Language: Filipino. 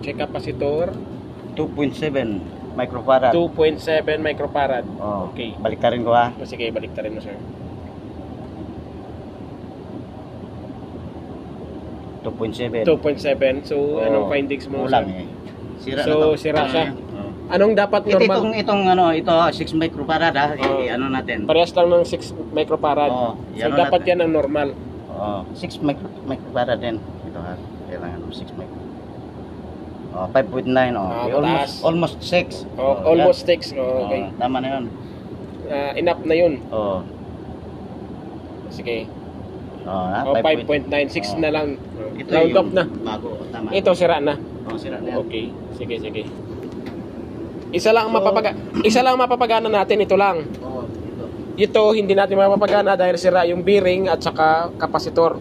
Check capacitor. 2.7 microfarad. 2.7 microfarad. Oh, Okay. balik ka rin ko ha. Sige, balik ta rin mo, sir. 2.7. 2.7. So, Oh, anong findings mo, kulang sir? eh. Sira So, na to. sira siya. Oh. Anong dapat normal? Itong ano, ito 6 microfarad ha. Oh. Ano natin? Parehas lang ng 6 microfarad. Oh, So, yan dapat natin. yan ang normal. Oh, 6 microfarad din. Ito ha. Kailangan 6 microfarad. Oh, 5.9 oh. Mataas. Almost 6. Almost 6. Okay. Tama na 'yun. Enough na yun. Oh. Sige. Oh, 5.96 na lang. Ito Round yung up na. Bago, tama. Ito, sira na. Oh, sira na. Yan. Okay. Sige, sige. Isa lang ang mapapagana natin, ito lang. Oh, ito. Ito, hindi natin mapapagana dahil sira yung bearing at saka kapasitor.